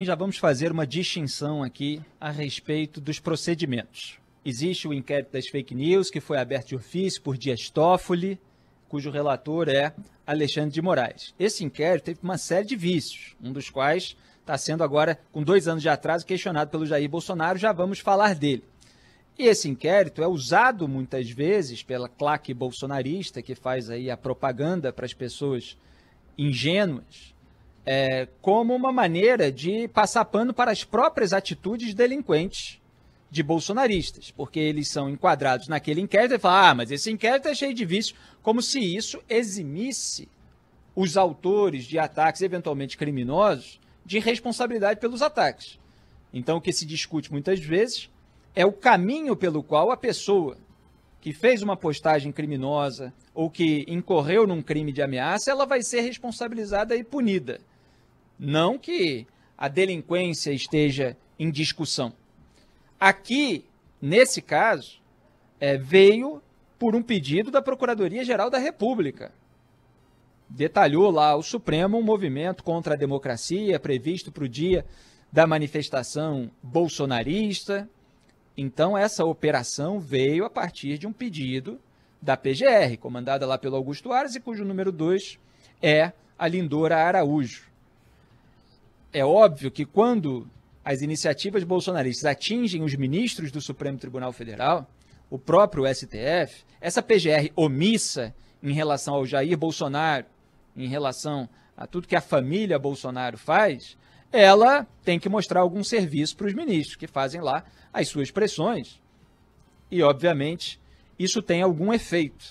Já vamos fazer uma distinção aqui a respeito dos procedimentos. Existe o inquérito das fake news, que foi aberto de ofício por Dias Toffoli, cujo relator é Alexandre de Moraes. Esse inquérito teve uma série de vícios, um dos quais está sendo agora, com 2 anos de atraso, questionado pelo Jair Bolsonaro, já vamos falar dele. E esse inquérito é usado muitas vezes pela claque bolsonarista, que faz aí a propaganda para as pessoas ingênuas, como uma maneira de passar pano para as próprias atitudes delinquentes de bolsonaristas, porque eles são enquadrados naquele inquérito e falam, mas esse inquérito é cheio de vícios, como se isso eximisse os autores de ataques eventualmente criminosos de responsabilidade pelos ataques. Então, o que se discute muitas vezes é o caminho pelo qual a pessoa que fez uma postagem criminosa ou que incorreu num crime de ameaça, ela vai ser responsabilizada e punida. Não que a delinquência esteja em discussão. Aqui, nesse caso, veio por um pedido da Procuradoria-Geral da República. Detalhou lá o Supremo um movimento contra a democracia previsto para o dia da manifestação bolsonarista. Então, essa operação veio a partir de um pedido da PGR, comandada lá pelo Augusto Aras e cujo número 2 é a Lindora Araújo. É óbvio que quando as iniciativas bolsonaristas atingem os ministros do Supremo Tribunal Federal, o próprio STF, essa PGR omissa em relação ao Jair Bolsonaro, em relação a tudo que a família Bolsonaro faz, ela tem que mostrar algum serviço para os ministros, que fazem lá as suas pressões. E, obviamente, isso tem algum efeito.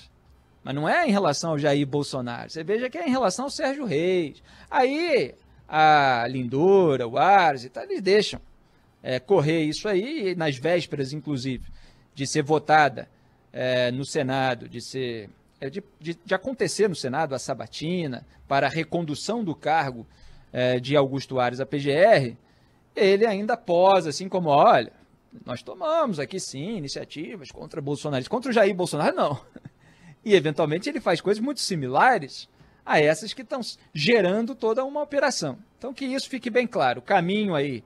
Mas não é em relação ao Jair Bolsonaro. Você veja que é em relação ao Sérgio Reis. Aí a Lindora, o Aras e tal, eles deixam correr isso aí, nas vésperas, inclusive, de ser votada no Senado, de acontecer no Senado a sabatina para a recondução do cargo de Augusto Aras à PGR, ele ainda posa assim como, olha, nós tomamos aqui sim iniciativas contra bolsonaristas, contra o Jair Bolsonaro não. E eventualmente ele faz coisas muito similares a essas que estão gerando toda uma operação. Então, que isso fique bem claro. O caminho aí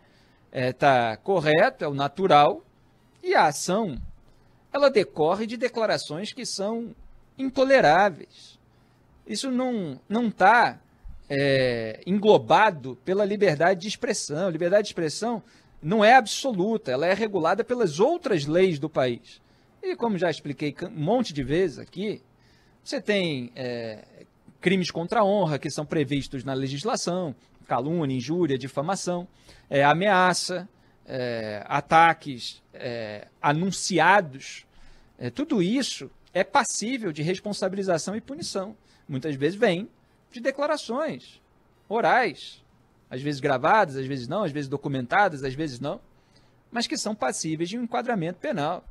está correto, é o natural, e a ação, ela decorre de declarações que são intoleráveis. Isso não está englobado pela liberdade de expressão. A liberdade de expressão não é absoluta, ela é regulada pelas outras leis do país. E como já expliquei um monte de vezes aqui, você tem crimes contra a honra, que são previstos na legislação, calúnia, injúria, difamação, ameaça, ataques anunciados, tudo isso é passível de responsabilização e punição. Muitas vezes vem de declarações orais, às vezes gravadas, às vezes não, às vezes documentadas, às vezes não, mas que são passíveis de um enquadramento penal.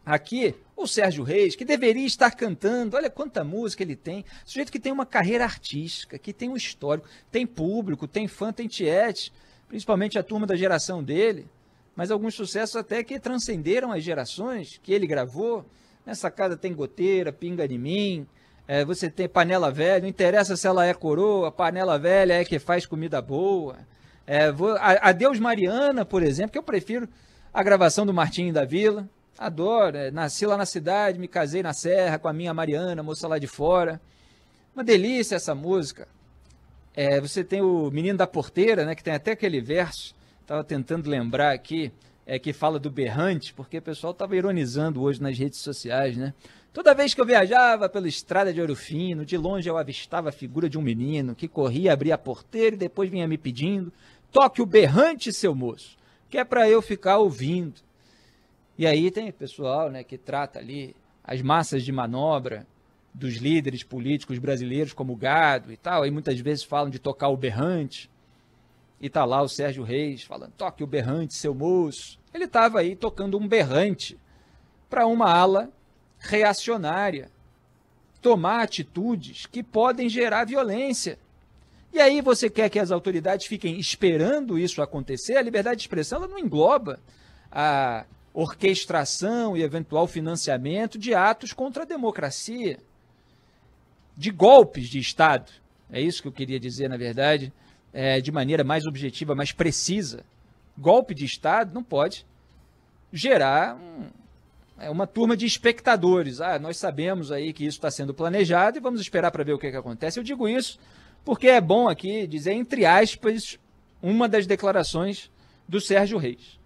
Aqui, o Sérgio Reis, que deveria estar cantando, olha quanta música ele tem, sujeito que tem uma carreira artística, que tem um histórico, tem público, tem fã, tem tiete, principalmente a turma da geração dele, mas alguns sucessos até que transcenderam as gerações que ele gravou. Nessa casa tem Goteira, Pinga de Mim, você tem Panela Velha, não interessa se ela é coroa, Panela Velha é que faz comida boa. Adeus Mariana, por exemplo, que eu prefiro a gravação do Martinho da Vila. Adoro, nasci lá na cidade, me casei na serra com a minha Mariana, moça lá de fora. Uma delícia essa música. Você tem o Menino da Porteira, né, que tem até aquele verso, estava tentando lembrar aqui, que fala do berrante, porque o pessoal estava ironizando hoje nas redes sociais, né? Toda vez que eu viajava pela estrada de Ouro Fino, de longe eu avistava a figura de um menino que corria, abria a porteira e depois vinha me pedindo, toque o berrante, seu moço, que é para eu ficar ouvindo. E aí tem pessoal, né, que trata ali as massas de manobra dos líderes políticos brasileiros como gado e tal, aí muitas vezes falam de tocar o berrante, e tá lá o Sérgio Reis falando, toque o berrante, seu moço. Ele estava aí tocando um berrante para uma ala reacionária tomar atitudes que podem gerar violência. E aí você quer que as autoridades fiquem esperando isso acontecer? A liberdade de expressão ela não engloba a orquestração e eventual financiamento de atos contra a democracia, de golpes de Estado. É isso que eu queria dizer, na verdade, de maneira mais objetiva, mais precisa, golpe de Estado não pode gerar uma turma de espectadores. Nós sabemos aí que isso está sendo planejado e vamos esperar para ver o que acontece. Eu digo isso porque é bom aqui dizer, entre aspas, uma das declarações do Sérgio Reis.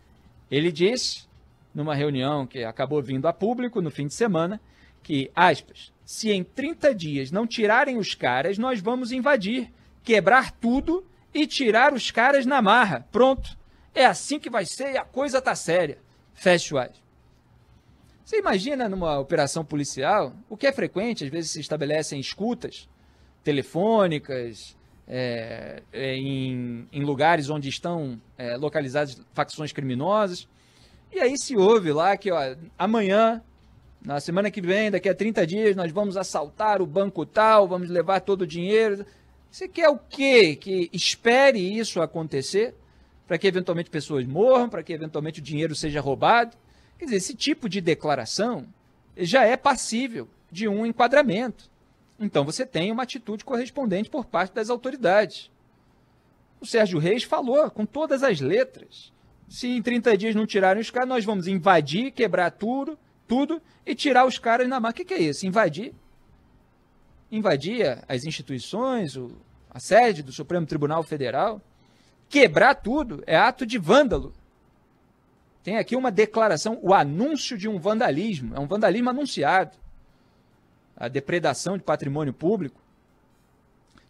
Ele disse, numa reunião que acabou vindo a público no fim de semana, que, aspas, se em 30 dias não tirarem os caras, nós vamos invadir, quebrar tudo e tirar os caras na marra. Pronto. É assim que vai ser e a coisa tá séria. Fecha o aspas. Você imagina numa operação policial, o que é frequente, às vezes se estabelecem escutas telefônicas, em lugares onde estão localizadas facções criminosas, e aí se ouve lá que amanhã, na semana que vem, daqui a 30 dias, nós vamos assaltar o banco tal, vamos levar todo o dinheiro. Você quer o quê? Que espere isso acontecer, para que eventualmente pessoas morram, para que eventualmente o dinheiro seja roubado? Quer dizer, esse tipo de declaração já é passível de um enquadramento. Então você tem uma atitude correspondente por parte das autoridades. O Sérgio Reis falou com todas as letras. Se em 30 dias não tirarem os caras, nós vamos invadir, quebrar tudo e tirar os caras na marra. O que é isso? Invadir? Invadir as instituições, a sede do Supremo Tribunal Federal? Quebrar tudo é ato de vândalo. Tem aqui uma declaração, o anúncio de um vandalismo. É um vandalismo anunciado. A depredação de patrimônio público.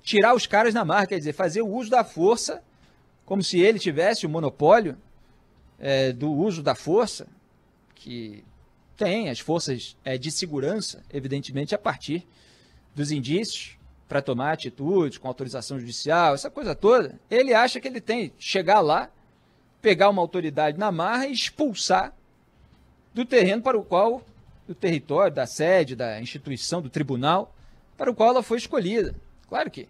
Tirar os caras na marra, quer dizer, fazer o uso da força como se ele tivesse o monopólio do uso da força, que tem as forças de segurança, evidentemente, a partir dos indícios para tomar atitudes com autorização judicial, essa coisa toda. Ele acha que ele tem que chegar lá, pegar uma autoridade na marra e expulsar do terreno para o qual, do território, da sede, da instituição, do tribunal, para o qual ela foi escolhida. Claro que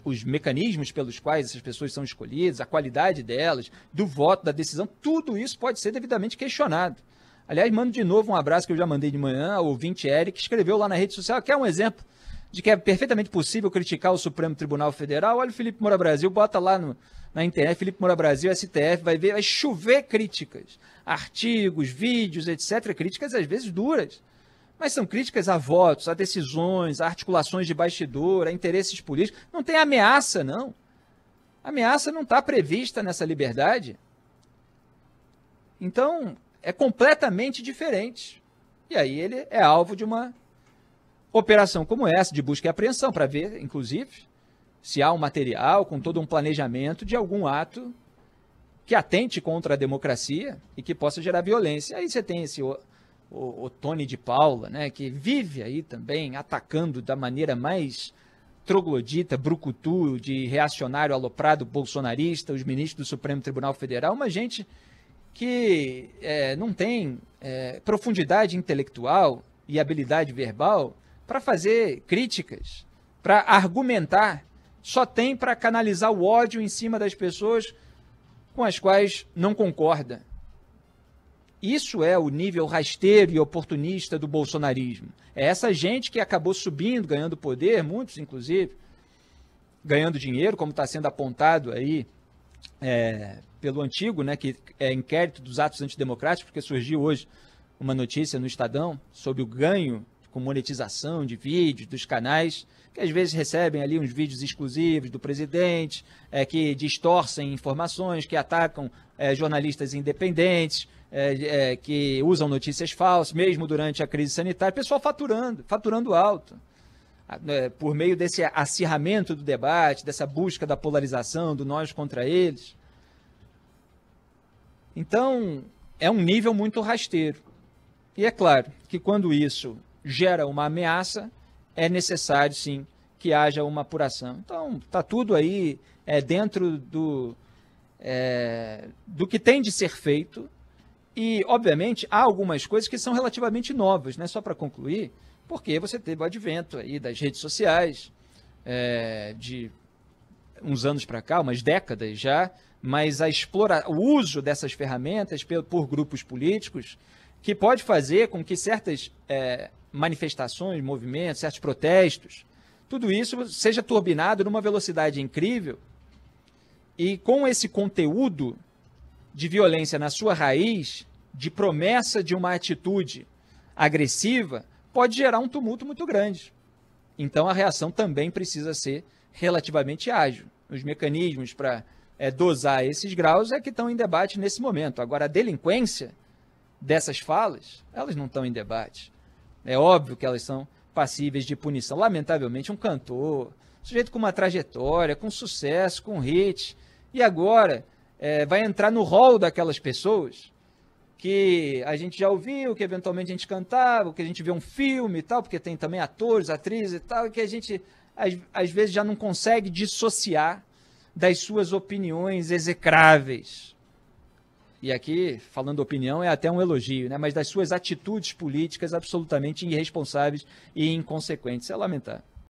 os mecanismos pelos quais essas pessoas são escolhidas, a qualidade delas, do voto, da decisão, tudo isso pode ser devidamente questionado. Aliás, mando de novo um abraço que eu já mandei de manhã ao ouvinte Eric, que escreveu lá na rede social, que é um exemplo de que é perfeitamente possível criticar o Supremo Tribunal Federal. Olha o Felipe Moura Brasil, bota lá na internet, Felipe Moura Brasil, STF, vai ver, vai chover críticas, artigos, vídeos, etc., críticas às vezes duras, mas são críticas a votos, a decisões, a articulações de bastidor, a interesses políticos. Não tem ameaça, não. A ameaça não está prevista nessa liberdade. Então, é completamente diferente. E aí ele é alvo de uma operação como essa, de busca e apreensão, para ver, inclusive, se há um material com todo um planejamento de algum ato que atente contra a democracia e que possa gerar violência. Aí você tem o Tony de Paula, né, que vive aí também atacando da maneira mais troglodita, brucutu, de reacionário aloprado bolsonarista, os ministros do Supremo Tribunal Federal, uma gente que não tem profundidade intelectual e habilidade verbal para fazer críticas, para argumentar, só tem para canalizar o ódio em cima das pessoas com as quais não concorda. Isso é o nível rasteiro e oportunista do bolsonarismo. É essa gente que acabou subindo, ganhando poder, muitos inclusive, ganhando dinheiro, como está sendo apontado aí pelo antigo, né, que é inquérito dos atos antidemocráticos, porque surgiu hoje uma notícia no Estadão sobre o ganho com monetização de vídeos dos canais, que às vezes recebem ali uns vídeos exclusivos do presidente, que distorcem informações, que atacam jornalistas independentes, que usam notícias falsas, mesmo durante a crise sanitária, pessoal faturando alto, por meio desse acirramento do debate, dessa busca da polarização, do nós contra eles. Então, é um nível muito rasteiro. E é claro que quando isso gera uma ameaça, é necessário, sim, que haja uma apuração. Então, está tudo aí dentro do que tem de ser feito. E, obviamente, há algumas coisas que são relativamente novas, né? Só para concluir, porque você teve o advento aí das redes sociais, de uns anos para cá, umas décadas já, mas o uso dessas ferramentas por grupos políticos, que pode fazer com que certas manifestações, movimentos, certos protestos tudo isso seja turbinado numa velocidade incrível e com esse conteúdo de violência na sua raiz, de promessa de uma atitude agressiva, pode gerar um tumulto muito grande. Então, a reação também precisa ser relativamente ágil. Os mecanismos para dosar esses graus é que estão em debate nesse momento. Agora, a delinquência dessas falas, elas não estão em debate. É óbvio que elas são passíveis de punição. Lamentavelmente, um cantor, um sujeito com uma trajetória, com sucesso, com hit, e agora vai entrar no rol daquelas pessoas que a gente já ouviu, que eventualmente a gente cantava, que a gente vê um filme e tal, porque tem também atores, atrizes e tal, que a gente às vezes já não consegue dissociar das suas opiniões execráveis. E aqui, falando opinião, é até um elogio, né? Mas das suas atitudes políticas absolutamente irresponsáveis e inconsequentes. É lamentável.